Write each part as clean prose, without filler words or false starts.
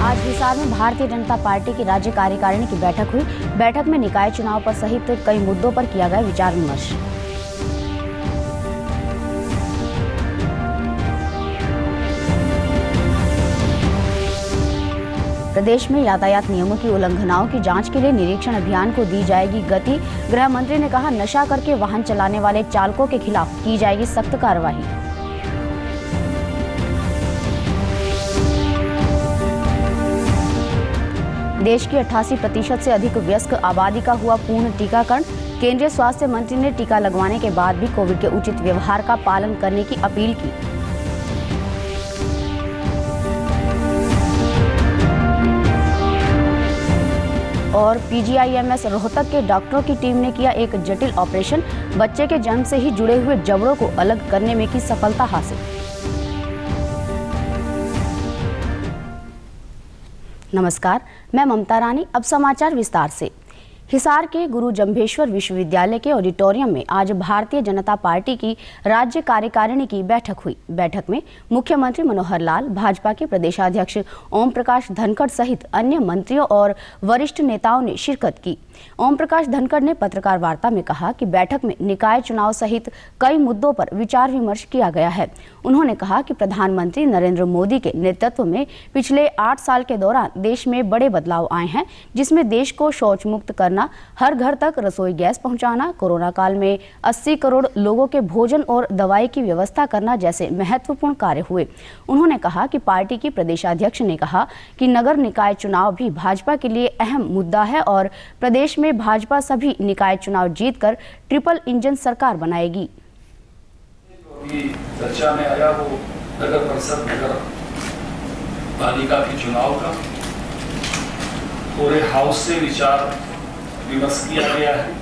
आज हिसार में भारतीय जनता पार्टी की राज्य कार्यकारिणी की बैठक हुई। बैठक में निकाय चुनाव पर सहित कई मुद्दों पर किया गया विचार विमर्श। प्रदेश में यातायात नियमों की उल्लंघनाओं की जांच के लिए निरीक्षण अभियान को दी जाएगी गति। गृह मंत्री ने कहा, नशा करके वाहन चलाने वाले चालकों के खिलाफ की जाएगी सख्त कार्रवाई। देश की 88% से अधिक वयस्क आबादी का हुआ पूर्ण टीकाकरण। केंद्रीय स्वास्थ्य मंत्री ने टीका लगवाने के बाद भी कोविड के उचित व्यवहार का पालन करने की अपील की। और पीजीआईएमएस रोहतक के डॉक्टरों की टीम ने किया एक जटिल ऑपरेशन। बच्चे के जन्म से ही जुड़े हुए जबड़ों को अलग करने में की सफलता हासिल। नमस्कार, मैं ममता रानी। अब समाचार विस्तार से। हिसार के गुरु जंभेश्वर विश्वविद्यालय के ऑडिटोरियम में आज भारतीय जनता पार्टी की राज्य कार्यकारिणी की बैठक हुई। बैठक में मुख्यमंत्री मनोहर लाल, भाजपा के प्रदेशाध्यक्ष ओम प्रकाश धनखड़ सहित अन्य मंत्रियों और वरिष्ठ नेताओं ने शिरकत की। ओम प्रकाश धनखड़ ने पत्रकार वार्ता में कहा कि बैठक में निकाय चुनाव सहित कई मुद्दों पर विचार विमर्श किया गया है। उन्होंने कहा कि प्रधानमंत्री नरेंद्र मोदी के नेतृत्व में पिछले 8 साल के दौरान देश में बड़े बदलाव आए हैं, जिसमें देश को शौच मुक्त करना, हर घर तक रसोई गैस पहुंचाना, कोरोना काल में 80 करोड़ लोगों के भोजन और दवाई की व्यवस्था करना जैसे महत्वपूर्ण कार्य हुए। उन्होंने कहा कि पार्टी की प्रदेशाध्यक्ष ने कहा कि नगर निकाय चुनाव भी भाजपा के लिए अहम मुद्दा है और प्रदेश में भाजपा सभी निकाय चुनाव जीतकर ट्रिपल इंजन सरकार बनाएगी। चर्चा में आया वो नगर परिषद नगर पालिका के चुनाव का पूरे हाउस से विचार विमर्श किया गया है।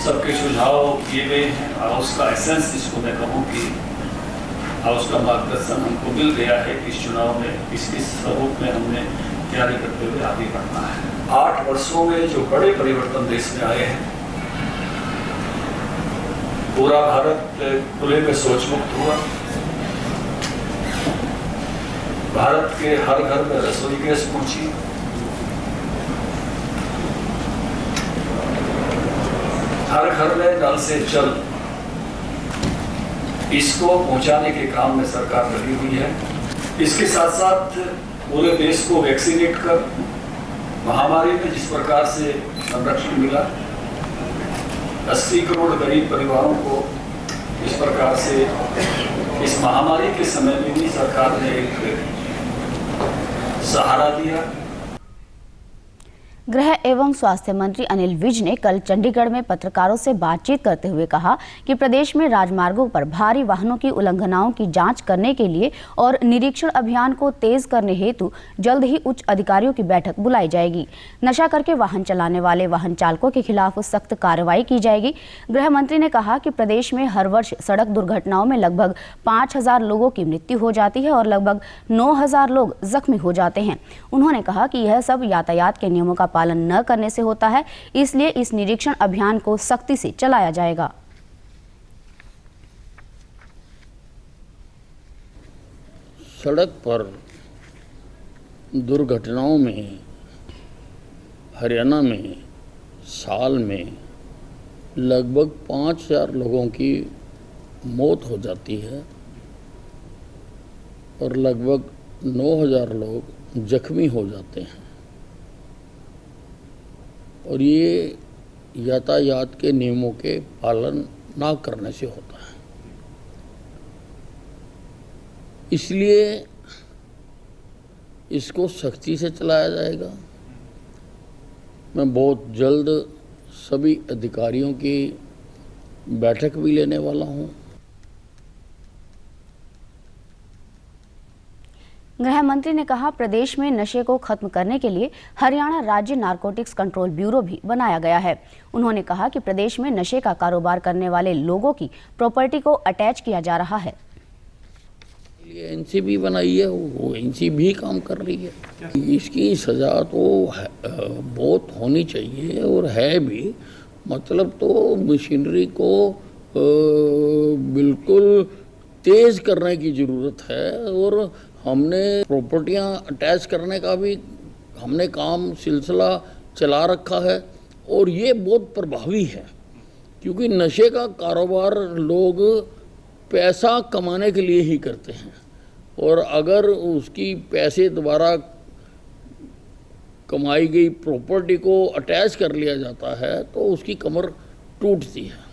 सबके सुझाव किए गए हैं। हाउस का एसेंस, जिसको मैं कहूँ कि हाउस का मार्गदर्शन हमको मिल गया है कि इस चुनाव में किस स्वरूप में हमने तैयारी करते हुए आगे बढ़ना है। 8 वर्षों में जो बड़े परिवर्तन देश में आए हैं, पूरा भारत खुले में शौच मुक्त हुआ। भारत के हर घर में रसोई गैस पहुंची। हर घर में नल से जल, इसको पहुंचाने के काम में सरकार लगी हुई है। इसके साथ साथ पूरे देश को वैक्सीनेट कर महामारी में जिस प्रकार से संरक्षण मिला, 80 करोड़ गरीब परिवारों को इस प्रकार से इस महामारी के समय में भी सरकार ने एक सहारा दिया। गृह एवं स्वास्थ्य मंत्री अनिल विज ने कल चंडीगढ़ में पत्रकारों से बातचीत करते हुए कहा कि प्रदेश में राजमार्गों पर भारी वाहनों की उल्लंघनाओं की जांच करने के लिए और निरीक्षण अभियान को तेज करने हेतु जल्द ही उच्च अधिकारियों की बैठक बुलाई जाएगी। नशा करके वाहन चलाने वाले वाहन चालकों के खिलाफ सख्त कार्रवाई की जाएगी। गृह मंत्री ने कहा कि प्रदेश में हर वर्ष सड़क दुर्घटनाओं में लगभग 5000 लोगों की मृत्यु हो जाती है और लगभग 9000 लोग जख्मी हो जाते हैं। उन्होंने कहा कि यह सब यातायात के नियमों का पालन न करने से होता है, इसलिए इस निरीक्षण अभियान को सख्ती से चलाया जाएगा। सड़क पर दुर्घटनाओं में हरियाणा में साल में लगभग 5000 लोगों की मौत हो जाती है और लगभग 9000 लोग जख्मी हो जाते हैं और ये यातायात के नियमों के पालन ना करने से होता है। इसलिए इसको सख्ती से चलाया जाएगा। मैं बहुत जल्द सभी अधिकारियों की बैठक भी लेने वाला हूँ। गृह मंत्री ने कहा, प्रदेश में नशे को खत्म करने के लिए हरियाणा राज्य नारकोटिक्स कंट्रोल ब्यूरो भी बनाया गया है। उन्होंने कहा कि प्रदेश में नशे का कारोबार करने वाले लोगों की प्रॉपर्टी को अटैच किया जा रहा है। एनसीबी बनाई है, वो एनसीबी भी काम कर रही है। इसकी सजा तो बहुत होनी चाहिए और है भी। मतलब तो मशीनरी को बिल्कुल तेज करने की ज़रूरत है और हमने प्रॉपर्टियां अटैच करने का भी हमने काम सिलसिला चला रखा है और ये बहुत प्रभावी है, क्योंकि नशे का कारोबार लोग पैसा कमाने के लिए ही करते हैं और अगर उसकी पैसे द्वारा कमाई गई प्रॉपर्टी को अटैच कर लिया जाता है तो उसकी कमर टूटती है।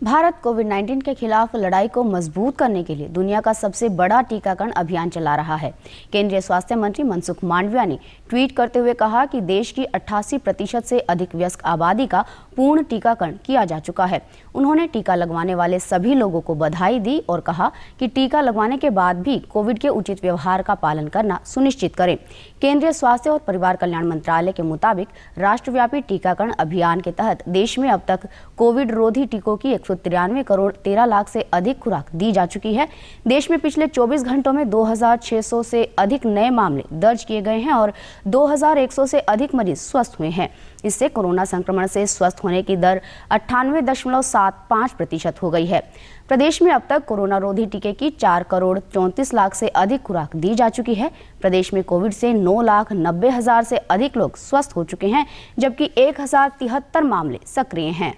भारत कोविड-19 के खिलाफ लड़ाई को मजबूत करने के लिए दुनिया का सबसे बड़ा टीकाकरण अभियान चला रहा है। केंद्रीय स्वास्थ्य मंत्री मनसुख मांडविया ने ट्वीट करते हुए कहा कि देश की 88% से अधिक वयस्क आबादी का पूर्ण टीकाकरण किया जा चुका है। उन्होंने टीका लगवाने वाले सभी लोगों को बधाई दी और कहा कि टीका लगवाने के बाद भी कोविड के उचित व्यवहार का पालन करना सुनिश्चित करें। केंद्रीय स्वास्थ्य और परिवार कल्याण मंत्रालय के मुताबिक राष्ट्रव्यापी टीकाकरण अभियान के तहत देश में अब तक कोविड रोधी टीकों की 193 करोड़ 13 लाख से अधिक खुराक दी जा चुकी है। देश में पिछले 24 घंटों में 2600 से अधिक नए मामले दर्ज किए गए हैं और 2100 से अधिक मरीज स्वस्थ हुए हैं। इससे कोरोना संक्रमण से स्वस्थ होने की दर 98.75% हो गई है। प्रदेश में अब तक कोरोना रोधी टीके की 4 करोड़ 34 लाख से अधिक खुराक दी जा चुकी है। प्रदेश में कोविड से 9,90,000 से अधिक लोग स्वस्थ हो चुके हैं, जबकि 1073 मामले सक्रिय हैं।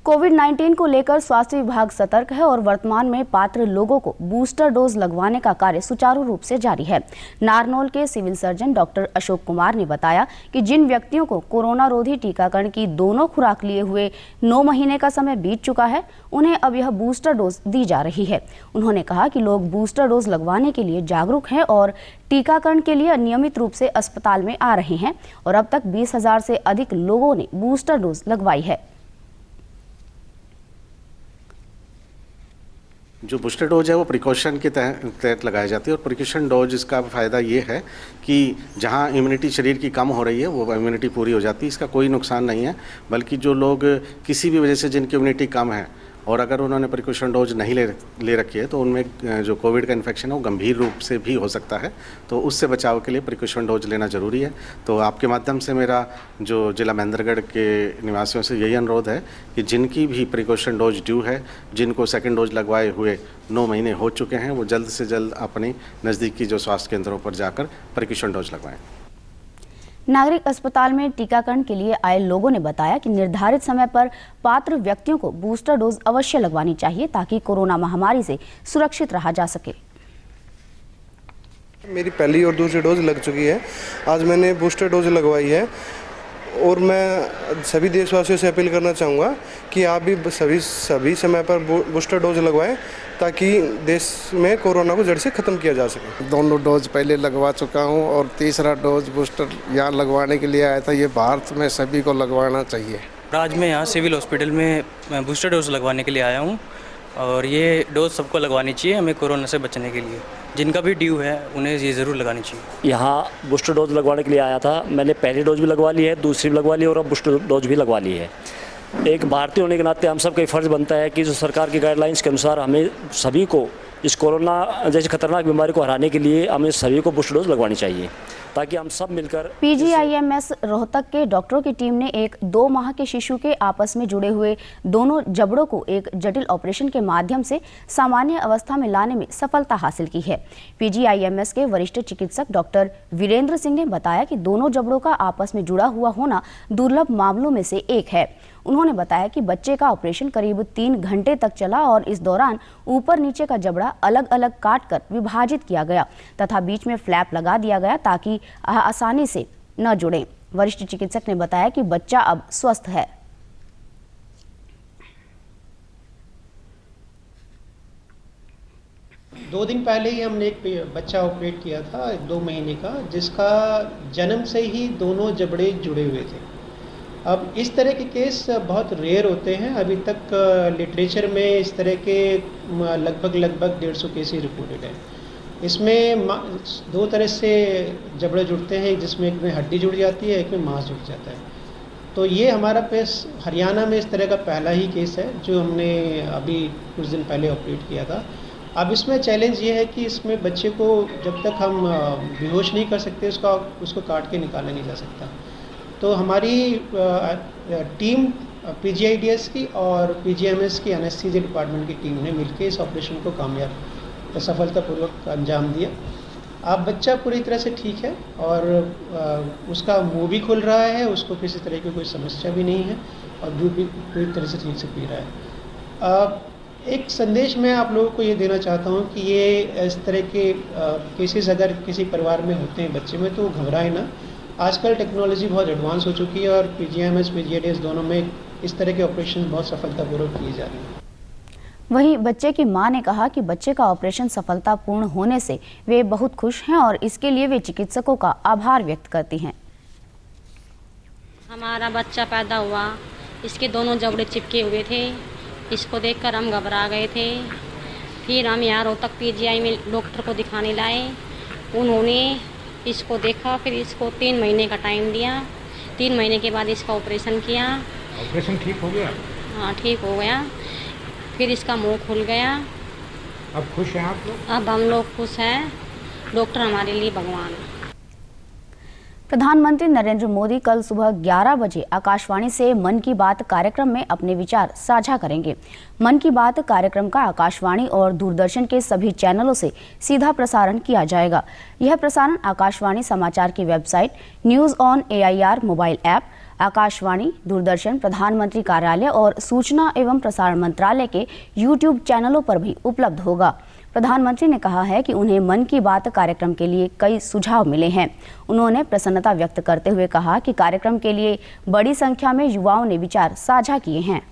कोविड-19 को लेकर स्वास्थ्य विभाग सतर्क है और वर्तमान में पात्र लोगों को बूस्टर डोज लगवाने का कार्य सुचारू रूप से जारी है। नारनौल के civil surgeon doctor Ashok Kumar ने बताया कि जिन व्यक्तियों को कोरोना रोधी टीकाकरण की दोनों खुराक लिए हुए 9 महीने का समय बीत चुका है, उन्हें अब यह बूस्टर डोज दी जा रही है। उन्होंने कहा कि लोग बूस्टर डोज लगवाने के लिए जागरूक हैं और टीकाकरण के लिए नियमित रूप से अस्पताल में आ रहे हैं और अब तक 20,000 से अधिक लोगों ने बूस्टर डोज लगवाई है। जो बूस्टर डोज है वो प्रिकॉशन के तहत लगाई जाती है और प्रिकॉशन डोज इसका फ़ायदा ये है कि जहाँ इम्यूनिटी शरीर की कम हो रही है वो इम्यूनिटी पूरी हो जाती है। इसका कोई नुकसान नहीं है, बल्कि जो लोग किसी भी वजह से जिनकी इम्यूनिटी कम है और अगर उन्होंने प्रिकॉशन डोज नहीं ले रखी है तो उनमें जो कोविड का इन्फेक्शन है वो गंभीर रूप से भी हो सकता है। तो उससे बचाव के लिए प्रिकॉशन डोज लेना ज़रूरी है। तो आपके माध्यम से मेरा जो जिला महेंद्रगढ़ के निवासियों से यही अनुरोध है कि जिनकी भी प्रिकॉशन डोज ड्यू है, जिनको सेकेंड डोज लगवाए हुए 9 महीने हो चुके हैं, वो जल्द से जल्द अपने नज़दीकी जो स्वास्थ्य केंद्रों पर जाकर प्रिकॉशन डोज लगवाएँ। नागरिक अस्पताल में टीकाकरण के लिए आए लोगों ने बताया कि निर्धारित समय पर पात्र व्यक्तियों को बूस्टर डोज अवश्य लगवानी चाहिए ताकि कोरोना महामारी से सुरक्षित रहा जा सके। मेरी पहली और दूसरी डोज लग चुकी है। आज मैंने बूस्टर डोज लगवाई है और मैं सभी देशवासियों से अपील करना चाहूँगा कि आप भी सभी समय पर बूस्टर डोज लगवाएं ताकि देश में कोरोना को जड़ से ख़त्म किया जा सके। दोनों डोज पहले लगवा चुका हूं और तीसरा डोज बूस्टर यहाँ लगवाने के लिए आया था। ये भारत में सभी को लगवाना चाहिए। आज मैं यहाँ सिविल हॉस्पिटल में बूस्टर डोज लगवाने के लिए आया हूँ और ये डोज सबको लगवानी चाहिए हमें कोरोना से बचने के लिए। जिनका भी ड्यू है उन्हें ये ज़रूर लगानी चाहिए। यहाँ बूस्टर डोज लगवाने के लिए आया था। मैंने पहली डोज भी लगवा ली है, दूसरी भी लगवा ली और अब बूस्टर डोज भी लगवा ली है। एक भारतीय होने के नाते हम सब का फ़र्ज़ बनता है कि जो सरकार की गाइडलाइंस के अनुसार हमें सभी को इस कोरोना जैसी खतरनाक बीमारी को हराने के लिए हमें सभी को बूस्टर डोज लगवानी चाहिए ताकि हम सब मिलकर। PGIMS रोहतक के डॉक्टरों की टीम ने एक 2 माह के शिशु के आपस में जुड़े हुए दोनों जबड़ों को एक जटिल ऑपरेशन के माध्यम से सामान्य अवस्था में लाने में सफलता हासिल की है। PGIMS के वरिष्ठ चिकित्सक डॉक्टर वीरेंद्र सिंह ने बताया कि दोनों जबड़ों का आपस में जुड़ा हुआ होना दुर्लभ मामलों में से एक है। उन्होंने बताया कि बच्चे का ऑपरेशन करीब 3 घंटे तक चला और इस दौरान ऊपर नीचे का जबड़ा अलग अलग काटकर विभाजित किया गया तथा बीच में फ्लैप लगा दिया गया ताकि आसानी से न जुड़े। वरिष्ठ चिकित्सक ने बताया कि बच्चा अब स्वस्थ है। दो दिन पहले ही हमने एक बच्चा ऑपरेट किया था 2 महीने का, जिसका जन्म से ही दोनों जबड़े जुड़े हुए थे। अब इस तरह के केस बहुत रेयर होते हैं। अभी तक लिटरेचर में इस तरह के लगभग 150 केस ही रिपोर्टेड है। इसमें 2 तरह से जबड़े जुड़ते हैं, जिसमें एक में हड्डी जुड़ जाती है, एक में मांस जुड़ जाता है। तो ये हमारा पेश हरियाणा में इस तरह का पहला ही केस है जो हमने अभी कुछ दिन पहले ऑपरेट किया था। अब इसमें चैलेंज ये है कि इसमें बच्चे को जब तक हम बेहोश नहीं कर सकते उसको काट के निकाला नहीं जा सकता। तो हमारी टीम पीजीआईडीएस की और पीजीएमएस की एनेस्थीसिया डिपार्टमेंट की टीम ने मिलकर इस ऑपरेशन को कामयाब सफलतापूर्वक अंजाम दिया। अब बच्चा पूरी तरह से ठीक है और उसका मुंह भी खुल रहा है, उसको किसी तरह की कोई समस्या भी नहीं है और दूध भी पूरी तरह से ठीक से पी रहा है। एक संदेश मैं आप लोगों को ये देना चाहता हूँ कि ये इस तरह के केसेस अगर किसी परिवार में होते हैं बच्चे में तो घबराए ना। आजकल टेक्नोलॉजी बहुत एडवांस हो चुकी है और पीजीएमएस पीजीआईडीएस दोनों में इस तरह के ऑपरेशन बहुत सफलतापूर्वक किए जा रहे हैं। वहीं बच्चे की मां ने कहा कि बच्चे का ऑपरेशन सफलतापूर्ण होने से वे बहुत खुश हैं और इसके लिए वे चिकित्सकों का आभार व्यक्त करती हैं। हमारा बच्चा पैदा हुआ, इसके दोनों जबड़े चिपके हुए थे, इसको देखकर हम घबरा गए थे। फिर हम यहाँ रोहतक पीजीआई में डॉक्टर को दिखाने लाए, उन्होंने इसको देखा, फिर इसको 3 महीने का टाइम दिया। 3 महीने के बाद इसका ऑपरेशन किया। ऑपरेशन ठीक हो गया? हाँ, ठीक हो गया। फिर इसका मुंह खुल गया। अब खुश हैं आप लोग? अब हम लोग खुश हैं। डॉक्टर हमारे लिए भगवान। प्रधानमंत्री नरेंद्र मोदी कल सुबह 11 बजे आकाशवाणी से मन की बात कार्यक्रम में अपने विचार साझा करेंगे। मन की बात कार्यक्रम का आकाशवाणी और दूरदर्शन के सभी चैनलों से सीधा प्रसारण किया जाएगा। यह प्रसारण आकाशवाणी समाचार की website, news on AIR mobile app, Akashvani, Doordarshan, प्रधानमंत्री कार्यालय और सूचना एवं प्रसारण मंत्रालय के YouTube चैनलों पर भी उपलब्ध होगा। प्रधानमंत्री ने कहा है कि उन्हें मन की बात कार्यक्रम के लिए कई सुझाव मिले हैं। उन्होंने प्रसन्नता व्यक्त करते हुए कहा कि कार्यक्रम के लिए बड़ी संख्या में युवाओं ने विचार साझा किए हैं।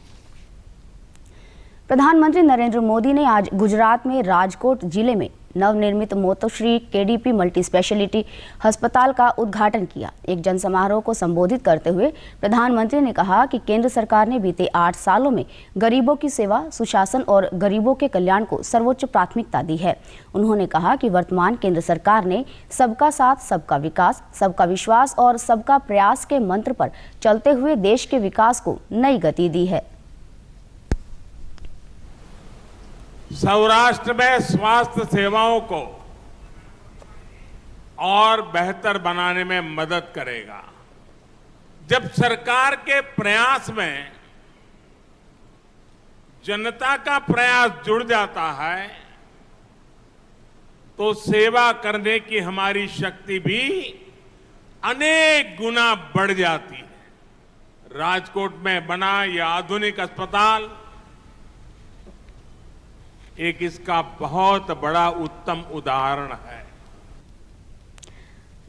प्रधानमंत्री नरेंद्र मोदी ने आज गुजरात में राजकोट जिले में नवनिर्मित मोतोश्री KDP मल्टी स्पेशलिटी अस्पताल का उद्घाटन किया। एक जनसमारोह को संबोधित करते हुए प्रधानमंत्री ने कहा कि केंद्र सरकार ने बीते 8 सालों में गरीबों की सेवा, सुशासन और गरीबों के कल्याण को सर्वोच्च प्राथमिकता दी है। उन्होंने कहा कि वर्तमान केंद्र सरकार ने सबका साथ, सबका विकास, सबका विश्वास और सबका प्रयास के मंत्र पर चलते हुए देश के विकास को नई गति दी है। सौराष्ट्र में स्वास्थ्य सेवाओं को और बेहतर बनाने में मदद करेगा। जब सरकार के प्रयास में जनता का प्रयास जुड़ जाता है तो सेवा करने की हमारी शक्ति भी अनेक गुना बढ़ जाती है। राजकोट में बना यह आधुनिक अस्पताल एक इसका बहुत बड़ा उत्तम उदाहरण है।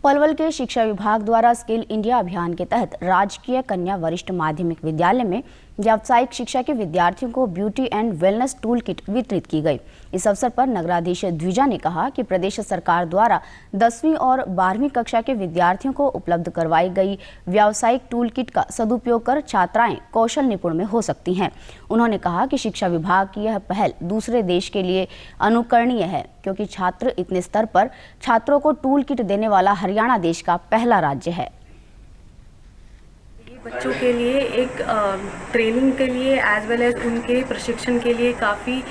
पलवल के शिक्षा विभाग द्वारा स्किल इंडिया अभियान के तहत राजकीय कन्या वरिष्ठ माध्यमिक विद्यालय में व्यावसायिक शिक्षा के विद्यार्थियों को beauty and wellness tool kit वितरित की गई। इस अवसर पर नगराधीश द्विजा ने कहा कि प्रदेश सरकार द्वारा 10वीं और 12वीं कक्षा के विद्यार्थियों को उपलब्ध करवाई गई व्यावसायिक टूल किट का सदुपयोग कर छात्राएं कौशल निपुण में हो सकती हैं। उन्होंने कहा कि शिक्षा विभाग की यह पहल दूसरे देश के लिए अनुकरणीय है, क्योंकि छात्र इतने स्तर पर छात्रों को टूल किट देने वाला हरियाणा देश का पहला राज्य है। बच्चों के लिए एक ट्रेनिंग के लिए एज वेल एज उनके प्रशिक्षण के लिए काफ़ी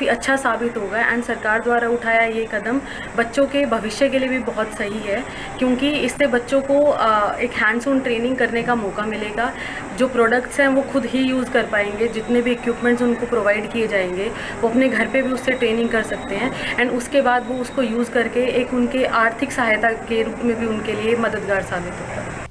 अच्छा साबित होगा। एंड सरकार द्वारा उठाया ये कदम बच्चों के भविष्य के लिए भी बहुत सही है, क्योंकि इससे बच्चों को एक हैंड्स ऑन ट्रेनिंग करने का मौका मिलेगा। जो प्रोडक्ट्स हैं वो खुद ही यूज़ कर पाएंगे, जितने भी इक्विपमेंट्स उनको प्रोवाइड किए जाएंगे वो अपने घर पे भी उससे ट्रेनिंग कर सकते हैं। एंड उसके बाद वो उसको यूज़ करके एक उनके आर्थिक सहायता के रूप में भी उनके लिए मददगार साबित होता है।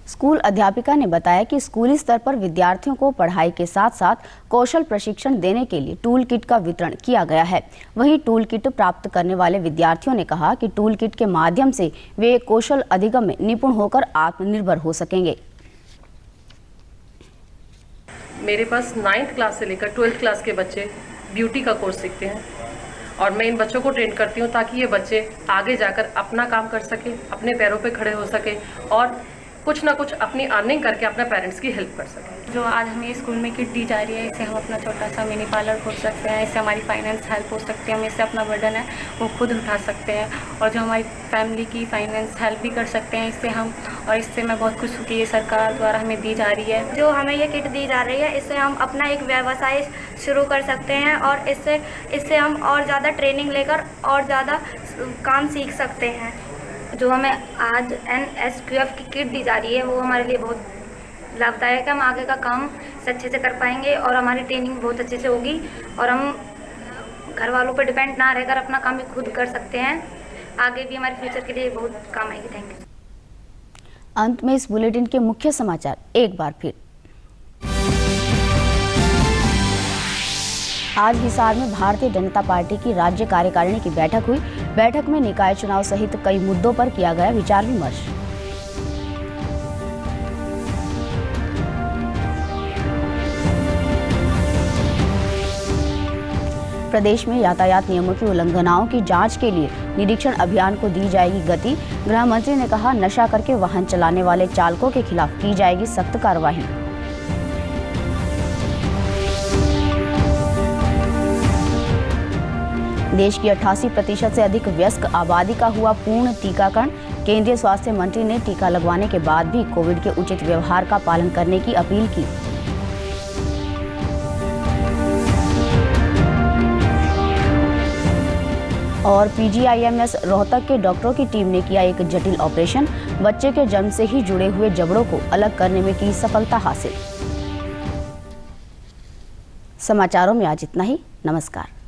स्कूल अध्यापिका ने बताया कि स्कूली स्तर पर विद्यार्थियों को पढ़ाई के साथ साथ कौशल प्रशिक्षण देने के लिए टूल किट का वितरण किया गया है। वहीं टूल किट प्राप्त करने वाले विद्यार्थियों ने कहा कि टूल किट के माध्यम से वे कौशल अधिगम में निपुण होकर आत्मनिर्भर हो सकेंगे। मेरे पास 9th क्लास से लेकर 12th क्लास के बच्चे ब्यूटी का कोर्स सीखते हैं और मैं इन बच्चों को ट्रेन करती हूँ ताकि ये बच्चे आगे जाकर अपना काम कर सके, अपने पैरों पे खड़े हो सके और कुछ ना कुछ अपनी अर्निंग करके अपने पेरेंट्स की हेल्प कर सकें। जो आज हमें स्कूल में किट दी जा रही है, इससे हम अपना छोटा सा मिनी पार्लर खोल सकते हैं, इससे हमारी फाइनेंस हेल्प हो सकती है, हम इससे अपना बर्डन है वो खुद उठा सकते हैं और जो हमारी फैमिली की फाइनेंस हेल्प भी कर सकते हैं इससे हम। और इससे मैं बहुत खुश हूँ कि ये सरकार द्वारा हमें दी जा रही है। जो हमें ये किट दी जा रही है इससे हम अपना एक व्यवसाय शुरू कर सकते हैं और इससे हम और ज़्यादा ट्रेनिंग लेकर और ज़्यादा काम सीख सकते हैं। जो हमें आज NSQF की किट दी जा रही है वो हमारे लिए बहुत लाभदायक है। हम आगे का काम अच्छे से कर पाएंगे और हमारी ट्रेनिंग बहुत अच्छे से होगी और हम घर वालों पर डिपेंड ना रहकर अपना काम भी खुद कर सकते हैं। आगे भी हमारे फ्यूचर के लिए बहुत काम आएगी। Thank you. अंत में इस बुलेटिन के मुख्य समाचार एक बार फिर। आज हिसार में भारतीय जनता पार्टी की राज्य कार्यकारिणी की बैठक हुई। बैठक में निकाय चुनाव सहित कई मुद्दों पर किया गया विचार विमर्श। प्रदेश में यातायात नियमों की उल्लंघनाओं की जांच के लिए निरीक्षण अभियान को दी जाएगी गति। गृह मंत्री ने कहा, नशा करके वाहन चलाने वाले चालकों के खिलाफ की जाएगी सख्त कार्रवाई। देश की 88% से अधिक वयस्क आबादी का हुआ पूर्ण टीकाकरण। केंद्रीय स्वास्थ्य मंत्री ने टीका लगवाने के बाद भी कोविड के उचित व्यवहार का पालन करने की अपील की। और PGIMS रोहतक के डॉक्टरों की टीम ने किया एक जटिल ऑपरेशन। बच्चे के जन्म से ही जुड़े हुए जबड़ों को अलग करने में की सफलता हासिल। समाचारों में आज इतना ही। नमस्कार।